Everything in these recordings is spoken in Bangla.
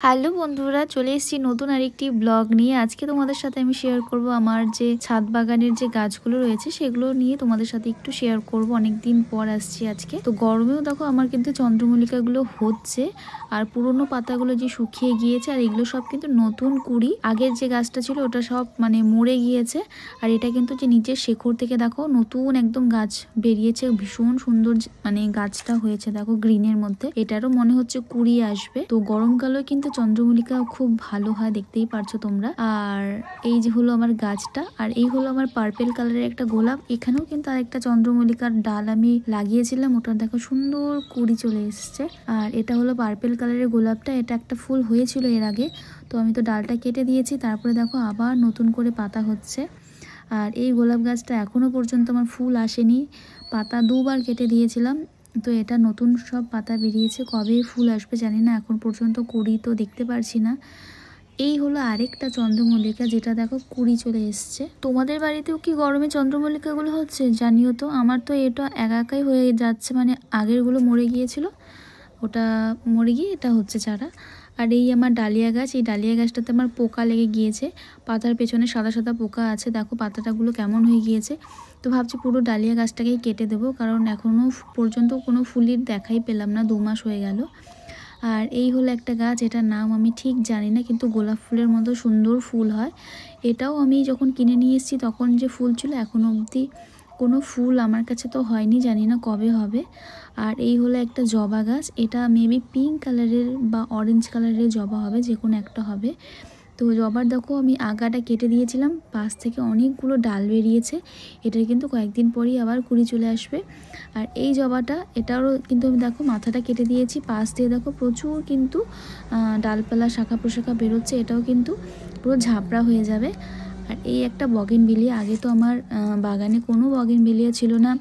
হ্যালো বন্ধুরা, চলে এসেছি নতুন আরেকটি ব্লগ নিয়ে। আজকে তোমাদের সাথে আমি শেয়ার করব আমার যে ছাদ বাগানের যে গাছগুলো রয়েছে সেগুলো নিয়ে তোমাদের সাথে একটু শেয়ার করব। অনেক দিন পর আসছি আজকে। তো গরমেও দেখো আমার কিন্তু চন্দ্রমল্লিকাগুলো হচ্ছে, আর পুরনো পাতাগুলো যে শুকিয়ে গিয়েছে, আর এগুলো সব কিন্তু নতুন কুড়ি। আগের যে গাছটা ছিল ওটা সব মরে গিয়েছে, আর এটা কিন্তু যে নিচের শেকড় থেকে দেখো নতুন একদম গাছ বেরিয়েছে। ভীষণ সুন্দর গাছটা হয়েছে দেখো গ্রিনের মধ্যে। এটারও মনে হচ্ছে কুড়ি আসবে। তো গরমকালেও কিন্তু চন্দ্রমল্লিকা খুব ভালো হয়, দেখতেই পারছো তোমরা। আর এই যে হলো আমার গাছটা, আর এই হলো আমার পার্পেল কালারের একটা গোলাপ। এখানেও কিন্তু আরেকটা চন্দ্রমল্লিকার ডাল আমি লাগিয়েছিলাম, ওটা দেখো সুন্দর কুড়ি চলে এসছে। আর এটা হলো পার্পেল কালারের গোলাপটা, এটা একটা ফুল হয়েছিল এর আগে, তো আমি তো ডালটা কেটে দিয়েছি। তারপরে দেখো আবার নতুন করে পাতা হচ্ছে। আর এই গোলাপ গাছটা এখনো পর্যন্ত আমার ফুল আসেনি, পাতা দুবার কেটে দিয়েছিলাম, তো এটা নতুন সব পাতা বেরিয়েছে। কবে ফুল আসবে জানি না, এখন পর্যন্ত কুড়ি তো দেখতে পারছি না। এই হলো আরেকটা চন্দ্রমল্লিকা, যেটা দেখো কুড়ি চলে এসছে। তোমাদের বাড়িতেও কি গরমে চন্দ্রমল্লিকাগুলো হচ্ছে জানিও তো। আমার তো এটা একাই হয়ে যাচ্ছে, আগেরগুলো মরে গিয়েছিল, ওটা মরে গিয়ে এটা হচ্ছে চারা। আর এই আমার ডালিয়া গাছ, এই ডালিয়া গাছটাতে আমার পোকা লেগে গিয়েছে, পাতার পেছনে সাদা সাদা পোকা আছে। দেখো পাতাটাগুলো কেমন হয়ে গিয়েছে। তো ভাবছি পুরো ডালিয়া গাছটাকেই কেটে দেবো, কারণ এখনও পর্যন্ত কোনো ফুলের দেখাই পেলাম না, 2 মাস হয়ে গেল। আর এই হলো একটা গাছ, এটার নাম আমি ঠিক জানি না, কিন্তু গোলাপ ফুলের মতো সুন্দর ফুল হয়। এটাও আমি যখন কিনে নিয়ে এসেছি তখন যে ফুল ছিল, এখনো অবধি কোনো ফুল আমার কাছে তো হয়নি, জানি না কবে হবে। আর এই হলো একটা জবা গাছ, এটা মেবি পিঙ্ক কালারের বা অরেঞ্জ কালারের জবা হবে, যে কোনো একটা হবে। তো জবার দেখো আমি আগাটা কেটে দিয়েছিলাম, পাশ থেকে অনেকগুলো ডাল বেরিয়েছে। এটার কিন্তু কয়েকদিন পরেই আবার কুড়ি চলে আসবে। আর এই জবাটা, এটারও কিন্তু আমি দেখো মাথাটা কেটে দিয়েছি, পাশ দিয়ে দেখো প্রচুর কিন্তু ডালপালা শাখা প্রশাখা বেরোচ্ছে, এটাও কিন্তু পুরো ঝাপড়া হয়ে যাবে। আর এই একটা বগেনভিলিয়া, আগে তো আমার বাগানে কোনো বগেনভিলিয়া ছিল না।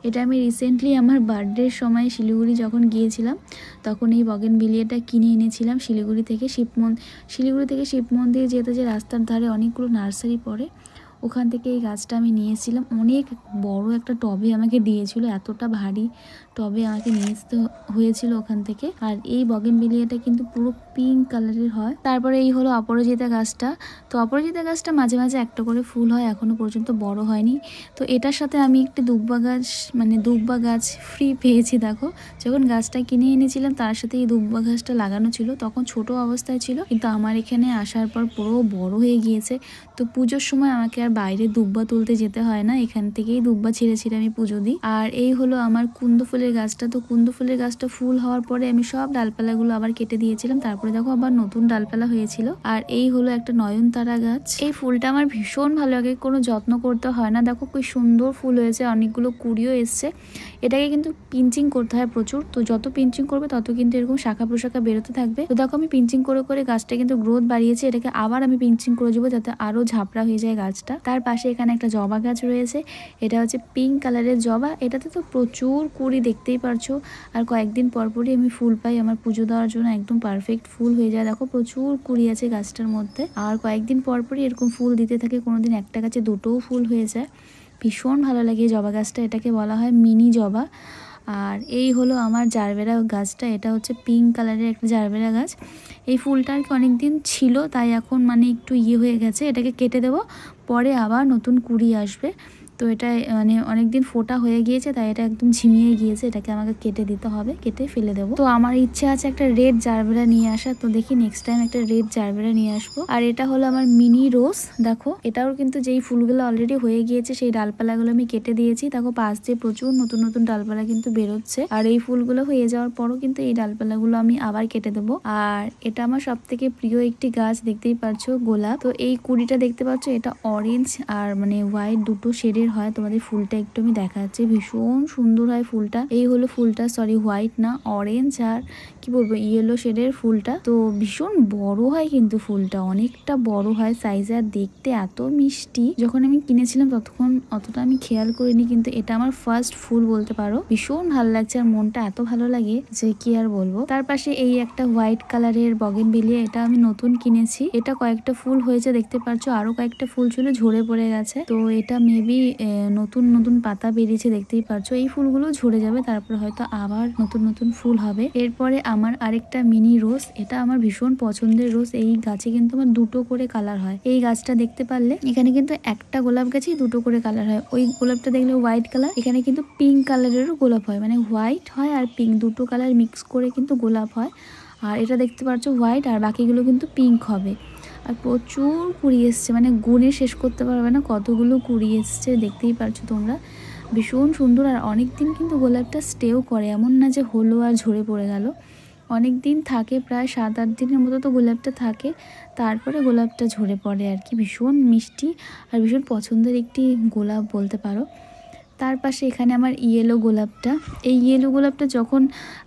এটা আমি রিসেন্টলি আমার বার্থডের সময় শিলিগুড়ি যখন গিয়েছিলাম তখন এই বগেনভিলিয়াটা কিনে এনেছিলাম শিলিগুড়ি থেকে। শিলিগুড়ি থেকে শিব মন্দির যেতে যে রাস্তার ধারে অনেকগুলো নার্সারি পড়ে, ওখান থেকে এই গাছটা আমি নিয়েছিলাম। অনেক বড় একটা টবে আমাকে দিয়েছিল, এতটা ভারী টবে আমাকে নিয়ে আসতে হয়েছিল ওখান থেকে। আর এই বগেনভিলিয়াটা কিন্তু পুরো পিঙ্ক কালারের হয়। তারপরে এই হলো অপরাজিতা গাছটা। তো অপরাজিতা গাছটা মাঝে মাঝে একটা করে ফুল হয়, এখনো পর্যন্ত বড় হয়নি। তো এটার সাথে আমি একটি দুব্বা গাছ ফ্রি পেয়েছি। দেখো যখন গাছটা কিনে এনেছিলাম তার সাথে এই দুব্বা গাছটা লাগানো ছিল, তখন ছোট অবস্থায় ছিল, কিন্তু আমার এখানে আসার পর পুরো বড় হয়ে গিয়েছে। তো পুজোর সময় আমাকে আর বাইরে দুব্বা তুলতে যেতে হয় না, এখান থেকেই দুব্বা ছিঁড়ে ছিঁড়ে আমি পুজো দিই। আর এই হলো আমার কুন্দ ফুলের গাছটা। তো কুন্দ ফুলের গাছটা ফুল হওয়ার পরে আমি সব ডালপালাগুলো আবার কেটে দিয়েছিলাম, তারপরে দেখো আবার নতুন ডালপালা হয়েছিল। আর এই হলো একটা নয়নতারা গাছ, এই ফুলটা আমার ভীষণ ভালো লাগে, কোনো যত্ন করতে হয় না। দেখো কি সুন্দর ফুল হয়েছে, অনেকগুলো কুড়িও এসছে। এটাকে কিন্তু পিঞ্চিং করতে হয় প্রচুর, তো যত পিঞ্চিং করবে তত কিন্তু এরকম শাখা প্রশাখা বেরোতে থাকবে। তো দেখো আমি পিঞ্চিং করে করে গাছটা কিন্তু গ্রোথ বাড়িয়েছি, এটাকে আবার আমি পিঞ্চিং করে দেবো যাতে আরো ঝাপড়া হয়ে যায় গাছটা। তার পাশে এখানে একটা জবা গাছ রয়েছে, এটা হচ্ছে পিঙ্ক কালারের জবা। এটাতে তো প্রচুর কুড়ি, দেখতেই পারছো। আর কয়েকদিন পরপরই আমি ফুল পাই, আমার পুজো দেওয়ার জন্য একদম পারফেক্ট ফুল হয়ে যায়। দেখো প্রচুর কুড়ি আছে গাছটার মধ্যে, আর কয়েকদিন পরপরই এরকম ফুল দিতে থাকে, কোনোদিন একটা গাছে দুটোও ফুল হয়ে যায়। ভীষণ ভালো লাগে জবা গাছটা, এটাকে বলা হয় মিনি জবা। আর এই হলো আমার জারবেরা গাছটা, এটা হচ্ছে পিঙ্ক কালারের একটা জারবেরা গাছ। এই ফুলটা আর কি অনেকদিন ছিল, তাই এখন একটু হয়ে গেছে, এটাকে কেটে দেবো, পরে আবার নতুন কুড়ি আসবে। তো এটা অনেকদিন ফোটা হয়ে গিয়েছে, তাই এটা একদম ঝিমিয়ে গিয়েছে, এটাকে আমাকে কেটে দিতে হবে, কেটে ফেলে দেবো। তো আমার ইচ্ছে আছে একটা রেড জারবেরা নিয়ে আসা, তো দেখি নেক্সট টাইম একটা রেড জারবেরা নিয়ে আসবো। আর এটা হলো আমার মিনি রোজ, দেখো এটাও কিন্তু যেই ফুলগুলো অলরেডি হয়ে গিয়েছে সেই ডালপালাগুলো আমি কেটে দিয়েছি। দেখো পাশ দিয়ে প্রচুর নতুন নতুন ডালপালা কিন্তু বেরোচ্ছে, আর এই ফুলগুলো হয়ে যাওয়ার পরও কিন্তু এই ডালপালাগুলো আমি আবার কেটে দেবো। আর এটা আমার সব থেকে প্রিয় একটি গাছ, দেখতেই পাচ্ছো গোলাপ। তো এই কুড়িটা দেখতে পাচ্ছ, এটা অরেঞ্জ আর হোয়াইট দুটো শেডের হয়। তোমাদের ফুলটা একটু আমি দেখাচ্ছি, ভীষণ সুন্দর হয় ফুলটা। এই হলো ফুলটা, সরি হোয়াইট না, অরেঞ্জ আর কি বলবো ইয়েলো শেডের ফুলটা। তো ভীষণ বড় হয় কিন্তু ফুলটা, অনেকটা বড় হয় সাইজে, আর দেখতে এত মিষ্টি। যখন আমি কিনেছিলাম ততক্ষণ অতটা আমি খেয়াল করিনি, কিন্তু এটা আমার ফার্স্ট ফুল বলতে পারো। ভীষণ ভালো লাগছে, আর মনটা এত ভালো লাগে যে কি আর বলবো। তার পাশে এই একটা হোয়াইট কালারের বগেনভিলিয়া, এটা আমি নতুন কিনেছি। এটা কয়েকটা ফুল হয়েছে দেখতে পাচ্ছ, আরো কয়েকটা ফুল ছিল ঝরে পড়ে গেছে। তো এটা মেবি নতুন নতুন পাতা বেরিয়েছে দেখতেই পারছো। এই ফুলগুলো ঝরে যাবে, তারপরে হয়তো আবার নতুন নতুন ফুল হবে। এরপরে আমার আরেকটা মিনি রোজ, এটা আমার ভীষণ পছন্দের রোজ। এই গাছে কিন্তু আমার দুটো করে কালার হয়। এই গাছটা দেখতে পারলে এখানে কিন্তু একটা গোলাপ গাছেই দুটো করে কালার হয়। ওই গোলাপটা দেখলে হোয়াইট কালার, এখানে কিন্তু পিঙ্ক কালারেরও গোলাপ হয়, মানে হোয়াইট হয় আর পিঙ্ক দুটো কালার মিক্স করে কিন্তু গোলাপ হয়। আর এটা দেখতে পাচ্ছ হোয়াইট, আর বাকিগুলো কিন্তু পিঙ্ক হবে। আর প্রচুর কুড়ি এসছে, মানে গুণে শেষ করতে পারবে না কতগুলো কুড়ি এসছে, দেখতেই পারছো তোমরা। ভীষণ সুন্দর, আর অনেক দিন কিন্তু গোলাপটা স্টেও করে, এমন না যে হলো আর ঝরে পড়ে গেল। অনেক দিন থাকে, প্রায় 7-8 দিনের মতো তো গোলাপটা থাকে, তারপরে গোলাপটা ঝরে পড়ে আর কি। ভীষণ মিষ্টি আর ভীষণ পছন্দের একটি গোলাপ বলতে পারো। তার পাশে এখানে আমার ইয়েলো গোলাপটা, এই ইয়েলো গোলাপটা যখন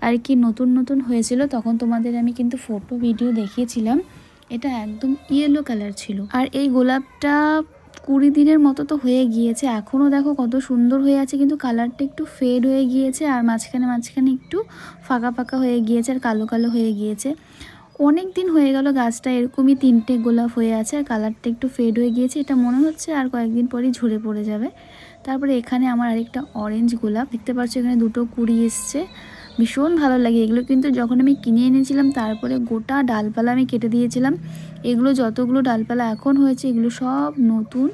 আর কি নতুন নতুন হয়েছিল তখন তোমাদের আমি কিন্তু ফটো ভিডিও দেখিয়েছিলাম। এটা একদম ইয়েলো কালার ছিল। আর এই গোলাপটা 20 দিনের মতো তো হয়ে গিয়েছে, এখনও দেখো কত সুন্দর হয়ে আছে, কিন্তু কালারটা একটু ফেড হয়ে গিয়েছে আর মাঝখানে মাঝখানে একটু ফাঁকা ফাঁকা হয়ে গিয়েছে আর কালো কালো হয়ে গিয়েছে। অনেক দিন হয়ে গেল গাছটা এরকমই 3টে গোলাপ হয়ে আছে আর কালারটা একটু ফেড হয়ে গিয়েছে। এটা মনে হচ্ছে আর কয়েকদিন পরই ঝরে পড়ে যাবে। তারপরে এখানে আমার আরেকটা অরেঞ্জ গোলাপ দেখতে পাচ্ছ, এখানে দুটো কুড়ি এসছে। ভীষণ ভালো লাগে এগুলো, কিন্তু যখন আমি কিনে এনেছিলাম তারপরে গোটা ডালপালা আমি কেটে দিয়েছিলাম। এগুলো যতগুলো ডালপালা এখন হয়েছে এগুলো সব নতুন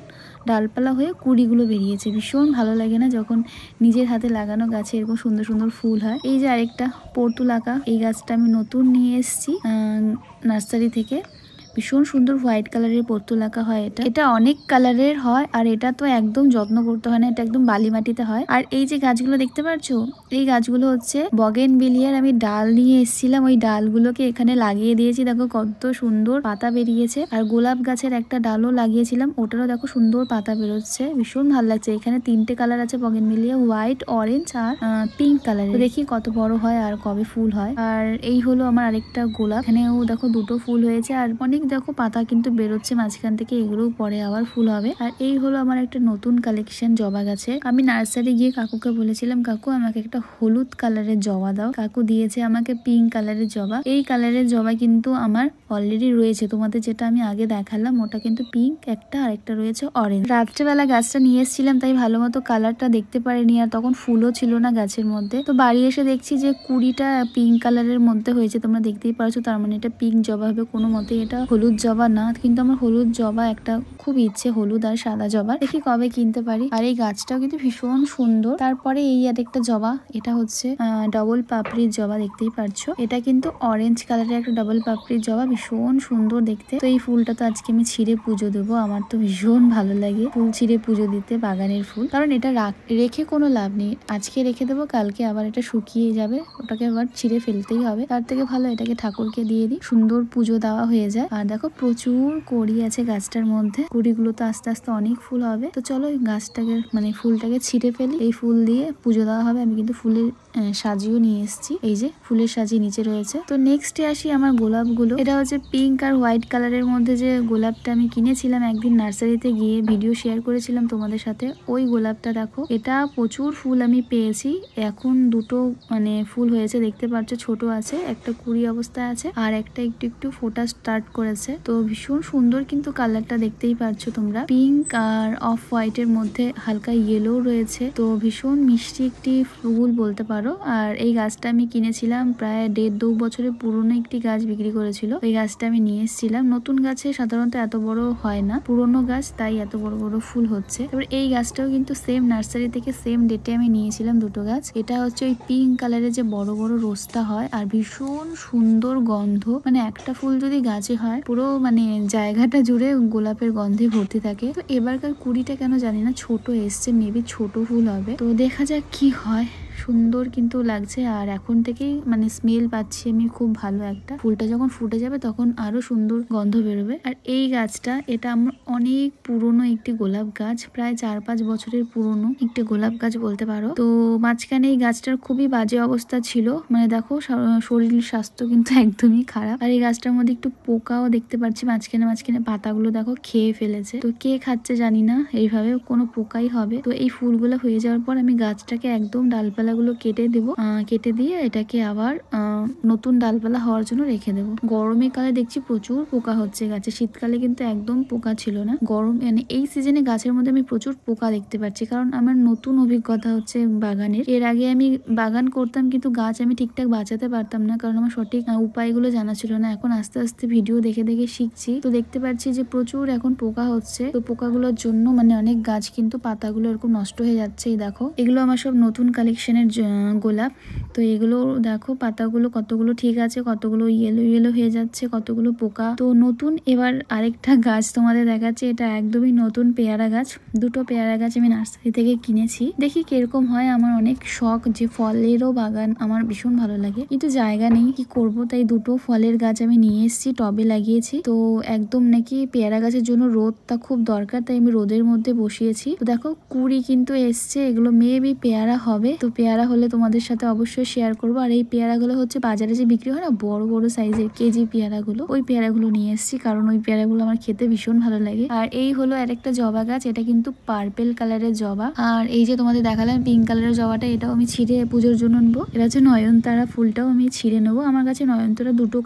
ডালপালা হয়ে কুড়িগুলো বেরিয়েছে। ভীষণ ভালো লাগে না যখন নিজের হাতে লাগানো গাছে এরকম সুন্দর সুন্দর ফুল হয়। এই যে আরেকটা পর্তুলাকা, এই গাছটা আমি নতুন নিয়ে এসেছি নার্সারি থেকে। ভীষণ সুন্দর হোয়াইট কালারের পর্তুলাকা হয় এটা। এটা অনেক কালারের হয় আর এটা তো একদম যত্ন করতে হয় না, এটা একদম বালি মাটিতে হয়। আর এই যে গাছগুলো দেখতে পাচ্ছো, এই গাছগুলো হচ্ছে বগেনভিলিয়ার। আমি ডাল নিয়ে এসেছিলাম, ওই ডালগুলোকে এখানে লাগিয়ে দিয়েছি, দেখো কত সুন্দর পাতা বেরিয়েছে। আর গোলাপ গাছের একটা ডালও লাগিয়েছিলাম, ওটারও দেখো সুন্দর পাতা বেরোচ্ছে, ভীষণ ভালো লাগছে। এখানে 3টে কালার আছে বগেনভিলিয়া, হোয়াইট, অরেঞ্জ আর পিঙ্ক কালারের। দেখি কত বড় হয় আর কবে ফুল হয়। আর এই হলো আমার আরেকটা গোলাপ, এখানেও দেখো দুটো ফুল হয়েছে আর অনেক দেখো পাতা কিন্তু বেরোচ্ছে মাঝখান থেকে, এগুলো পরে আবার ফুল হবে। আর এই হলো আমার একটা নতুন কালেকশন জবা গাছে। আমি নার্সারি গিয়ে কাকুকে বলেছিলাম, কাকু আমাকে একটা হলুদ কালারের জবা দাও। কাকু দিয়েছে আমাকে পিঙ্ক কালারের জবা। এই কালারের জবা কিন্তু আমার অলরেডি রয়েছে, তোমাদের যেটা আমি আগে দেখালাম ওটা কিন্তু পিঙ্ক একটা, আর একটা রয়েছে অরেঞ্জ। রাত্রেবেলা গাছটা নিয়ে এসেছিলাম তাই ভালো মতো কালারটা দেখতে পারিনি, আর তখন ফুলও ছিল না গাছের মধ্যে। তো বাড়ি এসে দেখছি যে কুড়িটা পিঙ্ক কালারের মধ্যে হয়েছে, তোমরা দেখতেই পারছো, তার মানে এটা পিঙ্ক জবা হবে। কোনো মতে এটা হলুদ জবা না, কিন্তু আমার হলুদ জবা একটা খুব ইচ্ছে, হলুদ আর সাদা জবা। দেখি কবে কিনতে পারি। আর এই গাছটাও কিন্তু ভীষণ সুন্দর। তারপরে এই আরেকটা জবা, এটা হচ্ছে ডবল পাপড়ির জবা, দেখতেই পারছো। এটা কিন্তু অরেঞ্জ কালারের একটা ডবল পাপড়ির জবা, ভীষণ সুন্দর দেখতে। তো এই ফুলটা তো আজকে আমি ছিঁড়ে পুজো দেবো, আমার তো ভীষণ ভালো লাগে ফুল ছিঁড়ে পুজো দিতে, বাগানের ফুল। কারণ এটা রেখে কোনো লাভ নেই, আজকে রেখে দেবো, কালকে আবার এটা শুকিয়ে যাবে, ওটাকে আবার ছিঁড়ে ফেলতেই হবে। তার থেকে ভালো এটাকে ঠাকুরকে দিয়ে দিই, সুন্দর পুজো দেওয়া হয়ে যায়। আর দেখো প্রচুর কড়ি আছে গাছটার মধ্যে, কড়িগুলো তো আস্তে আস্তে অনেক ফুল হবে। তো চলো গাছটাকে মানে ফুলটাকে ছিঁড়ে ফেলি, এই ফুল দিয়ে পুজো দেওয়া হবে। আমি কিন্তু ফুলের সাজিও নিয়ে এসেছি, এই যে ফুলের সাজি নিচে রয়েছে। তো নেক্সটে আসি আমার গোলাপগুলো। এটা হচ্ছে পিঙ্ক আর হোয়াইট কালারের মধ্যে যে গোলাপটা আমি কিনেছিলাম একদিন নার্সারিতে গিয়ে, ভিডিও শেয়ার করেছিলাম তোমাদের সাথে। ওই গোলাপটা দেখো, এটা প্রচুর ফুল আমি পেয়েছি, এখন দুটো মানে ফুল হয়েছে দেখতে পাচ্ছ, ছোট আছে, একটা কুড়ি অবস্থায় আছে আর একটা একটু একটু ফোটা স্টার্ট করেছে। তো ভীষণ সুন্দর কিন্তু কালারটা দেখতেই পাচ্ছ তোমরা, পিঙ্ক আর অফ হোয়াইটের মধ্যে হালকা ইয়েলো রয়েছে। তো ভীষণ মিষ্টি একটি ফুল বলতে পারো। আর এই গাছটা আমি কিনেছিলাম প্রায় 1.5-2 বছরের পুরনো একটি গাছ বিক্রি করেছিল, ওই গাছটা আমি নিয়ে এসেছিলাম। নতুন গাছে সাধারণত এত বড় হয় না, পুরনো গাছ তাই এত বড় বড় ফুল হচ্ছে। এবার এই গাছটাও কিন্তু সেম নার্সারি থেকে সেম ডেটে আমি নিয়েছিলাম দুটো গাছ। এটা হচ্ছে ওই পিঙ্ক কালারের যে বড় বড় রোজটা হয়, আর ভীষণ সুন্দর গন্ধ, মানে একটা ফুল যদি গাছে হয় পুরো মানে জায়গাটা জুড়ে গোলাপের গন্ধে ভর্তি থাকে। তো এবারকার কুড়িটা কেন জানি না ছোট এসছে, মেবি ছোট ফুল হবে, তো দেখা যাক কি হয়। সুন্দর কিন্তু লাগছে, আর এখন থেকেই মানে স্মেল পাচ্ছি আমি খুব ভালো একটা। ফুলটা যখন ফুটে যাবে তখন আরো সুন্দর গন্ধ বেরোবে। আর এই গাছটা, এটা আমার অনেক পুরনো একটি গোলাপ গাছ, প্রায় 4-5 বছরের পুরনো একটি গোলাপ গাছ বলতে পারো। তো মাঝখানে এই গাছটার খুবই বাজে অবস্থা ছিল, মানে দেখো শরীর স্বাস্থ্য কিন্তু একদমই খারাপ। আর এই গাছটার মধ্যে একটু পোকাও দেখতে পাচ্ছি, মাঝখানে মাঝখানে পাতাগুলো দেখো খেয়ে ফেলেছে। তো কে খাচ্ছে জানি না, এইভাবে কোনো পোকাই হবে। তো এই ফুলগুলো হয়ে যাওয়ার পর আমি গাছটাকে একদম ডালপালা ডালপালাগুলো কেটে দেবো, কেটে দিয়ে এটাকে আবার নতুন ডালপালা হওয়ার জন্য রেখে দেবো। গরমে কালে দেখছি প্রচুর পোকা হচ্ছে গাছে, শীতকালে কিন্তু একদম পোকা ছিল না। গরম মানে এই সিজনে গাছের মধ্যে আমি প্রচুর পোকা দেখতে পাচ্ছি, কারণ আমার নতুন অভিজ্ঞতা হচ্ছে বাগানের। এর আগে আমি বাগান করতাম কিন্তু গাছ আমি ঠিকঠাক বাঁচাতে পারতাম না, কারণ আমার সঠিক উপায়গুলো জানা ছিল না। এখন আস্তে আস্তে ভিডিও দেখে দেখে শিখছি, তো দেখতে পাচ্ছি যে প্রচুর এখন পোকা হচ্ছে। তো পোকাগুলোর জন্য মানে অনেক গাছ কিন্তু পাতাগুলো এরকম নষ্ট হয়ে যাচ্ছে। এই দেখো, এগুলো আমার সব নতুন কালেকশনের গোলাপ। তো এগুলো দেখো পাতাগুলো কতগুলো ঠিক আছে, কতগুলো ইয়েলো ইয়েলো হয়ে যাচ্ছে, কতগুলো পোকা। তো নতুন এবার আরেকটা গাছ তোমাদের দেখাচ্ছে, এটা একদমই নতুন পেয়ারা গাছ। দুটো পেয়ারা গাছ আমি নার্সারি থেকে কিনেছি, দেখি কিরকম হয়। আমার অনেক শখ যে ফলেরও বাগান আমার ভীষণ ভালো লাগে, কিন্তু জায়গা নেই, কি করব। তাই দুটো ফলের গাছ আমি নিয়ে এসেছি, টবে লাগিয়েছি। তো একদম নাকি পেয়ারা গাছের জন্য রোদটা খুব দরকার, তাই আমি রোদের মধ্যে বসিয়েছি। তো দেখো কুড়ি কিন্তু এসছে, এগুলো মেবি পেয়ারা হবে। তো পেয়ারা হলে তোমাদের সাথে অবশ্যই শেয়ার করবো। আর এই পেয়ারাগুলো হচ্ছে বাজারে যে বিক্রি হয় না বড় বড় সাইজের কেজি পেয়ারাগুলো, ওই পেয়ারাগুলো নিয়ে এসেছি, কারণ ওই পেয়ারাগুলো আমার খেতে ভীষণ ভালো লাগে। আর এই হলো আরেকটা জবা গাছ, এটা কিন্তু পার্পেল কালারের জবা। আর এই যে তোমাদের দেখালাম পিঙ্ক কালারের জবাটা, এটাও আমি ছিঁড়ে পুজোর জন্য নেবো। এটা হচ্ছে নয়নতারা, ফুলটাও আমি ছিঁড়ে নেবো। আমার কাছে নয়নতারা দুটো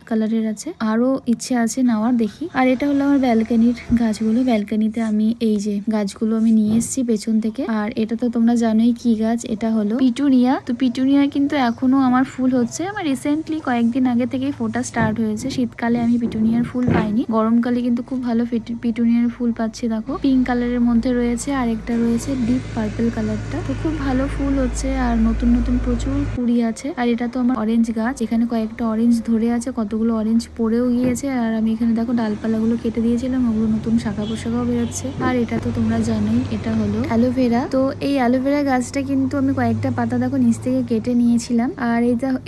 কালারের আছে, আরো ইচ্ছে আছে নেওয়ার, দেখি। আর এটা হলো আমার ব্যালকানির গাছগুলো। ব্যালকানিতে আমি এই যে গাছগুলো আমি নিয়ে এসেছি পেছন থেকে। আর এটা তো তোমরা জানোই কি গাছ, এটা হলো পিটুনিয়া। তো পিটুনিয়া কিন্তু এখনো আমার ফুল হচ্ছে, আমার রিসেন্টলি কয়েকদিন আগে থেকেই ফোটা স্টার্ট হয়েছে। শীতকালে আমি পিটুনিয়ার ফুল পাইনি, গরমকালে কিন্তু খুব ভালো পিটুনিয়ার ফুল পাচ্ছি। দেখো পিঙ্ক কালারের মধ্যে রয়েছে, আরেকটা রয়েছে ডিপ পার্পল কালারটা। তো খুব ভালো ফুল হচ্ছে, আর নতুন নতুন প্রচুর কুড়ি আছে। আর এটা তো আমার অরেঞ্জ গাছ, এখানে কয়েকটা অরেঞ্জ ধরে আছে, কতগুলো অরেঞ্জ পড়েও গিয়েছে। আর আমি এখানে দেখো ডালপালাগুলো কেটে দিয়েছিলাম, ওগুলো নতুন শাখা পোশাকাও বেরোচ্ছে। আর এটা তো তোমরা জানোই, এটা হলো অ্যালোভেরা। তো এই অ্যালোভেরা গাছটা কিন্তু আমি কয়েকটা পাতা দেখো নিচ থেকে কেটে নিয়েছিলাম। আর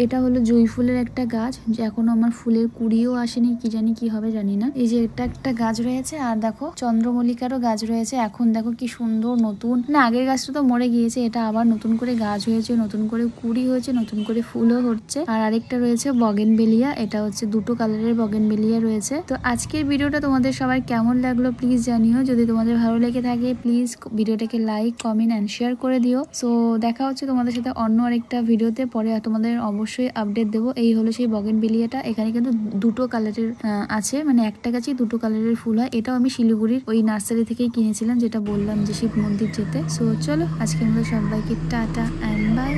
এটা হলো জুঁই ফুলের একটা গাছ, যে এখনো আমার ফুলের কুড়িও আসেনি, কি জানি কি হবে জানি না। এই যে এটা একটা গাছ রয়েছে, আর দেখো চন্দ্রমল্লিকারও গাছ রয়েছে। এখন দেখো কি সুন্দর নতুন, না আগের গাছটা তো মরে গিয়েছে, এটা আবার নতুন করে গাছ হয়েছে, নতুন করে কুড়ি হয়েছে, নতুন করে ফুলও হচ্ছে। আর আরেকটা রয়েছে বগেনভেলিয়া, এটা হচ্ছে দুটো কালারের বগেনভেলিয়া রয়েছে। তো আজকের ভিডিওটা তোমাদের সবার কেমন লাগলো প্লিজ জানিও। যদি তোমাদের ভালো লেগে থাকে প্লিজ ভিডিওটাকে লাইক, কমেন্ট অ্যান্ড শেয়ার করে দিও। সো দেখা হচ্ছে তোমাদের সাথে অন্য আরেকটা ভিডিওতে, পরে তোমাদের অবশ্যই আপডেট দেবো। এই হলো সেই বগেনভেলিয়াটা, এখানে কিন্তু দুটো কালারের আছে, মানে একটা গাছেই দুটো কালারের ফুল হয়। এটাও আমি শিলিগুড়ির ওই নার্সারি থেকেই কিনেছিলাম, যেটা বললাম যে শিব মন্দির যেতে। সো চলো আজকে আমাদের সবাইকে টাটা অ্যান্ড বাই।